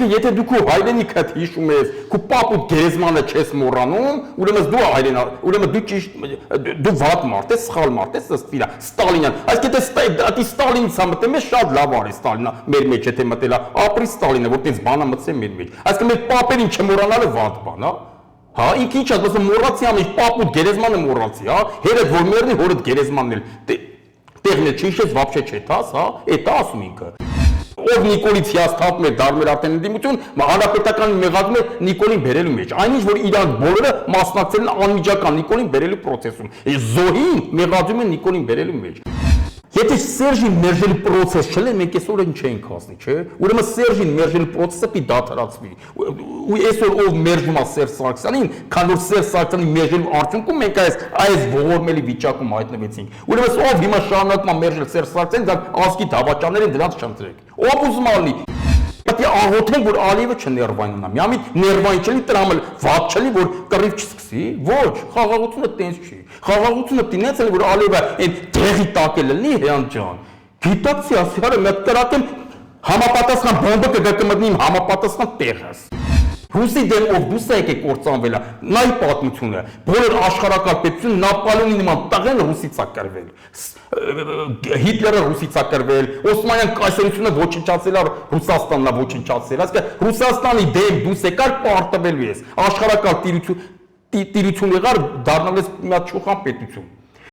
Այսինքն եթե դու քո հայրենիքդ հիշում ես, քո պապուտ գերեզմանը չես մոռանում, ուրեմն դու հայրենա, ուրեմն դու ճիշտ դու վատ մարդ ես, սխալ մարդ ես, ըստ իրա, Ստալինյան։ Այսինքն դա Ստալինից է մտել, մեզ շատ լավ արի Ստալինը, մեր մեջ եթե մտել է, ապրի Ստալինը, որ տես բանը մտցե մեր մեջ։ Այսինքն մեր պապերին չմոռանալը վատ բան, հա։ Հա, ինքը ինչ ասում, մոռացի ամեն պապուտ գերեզմանը մոռացի, հա, հերդ որ մեռնի, հորդ գերեզմանն էլ տեղն է չիշես, вообще չէ, տաս, հա, էդ ասում ինքը։ Ով Նիկոլից հիասթափում էր դառնում էր արդեն ընդդիմություն, հանրապետականի մեղադրում էր Նիկոլին բերելու մեջ։ Այնինչ որ իրանք բոլորը մասնակցել են անմիջական Նիկոլին բերելու process-ում։ Զոհին մեղադրում են Նիկոլին բերելու մեջ։ Եթե Սերժին մերժելու process չլինի, մենք այսօր այն չենք հասնի, չէ՞։ Ուրեմն Սերժին մերժելու process-ը պիտի դադարեցվի։ Ու այսօր ով մերժում է Սերժ Սարգսյանին, քան որ Սերժ Սարգսյանի մերժելու արդյունքում մենք այս ողորմելի վիճակում հայտնվեցինք։ Ուրեմն ով հիմա շարունակում է մերժել Սերժ Սարգսյանին, դա ազգի դավաճաններին դրանց չընտրեք։ Ով ուզում ալի։ Պետք է աղոթենք, որ Ալիևը չներվայնանա։ Միամիտ ներվայն չլինի, տրամել վատ չլինի, որ կռիվ չսկսի։ Ոչ, խաղաղությունը տենց չի։ Խաղաղությունը տինեց էլ որ Ալիևը այն տեղի տակ է լինի հեան ջան։ Գիտակցի ասիարը մեկ կրակեմ համապատասխան բոմբը կգտնի իմ համապատասխան տեղս։ Ռուսի դեմ ով դուս է եկեք կործանվել է, նայ պատմությունը, բոլոր աշխարհակարգ պետությունը Նապոլեոնի նման տղեն ռուսից է կրվել, Հիտլերը ռուսից է կրվել, Օսմանյան կայսրությունը ոչնչացել է, Ռուսաստանն է ոչնչացել, այսինքն Ռուսաստանի դեմ դուս եկար պարտվելու ես, աշխարհակարգ տիրություն եղար դառնալ ես մի հատ չուխան պետություն։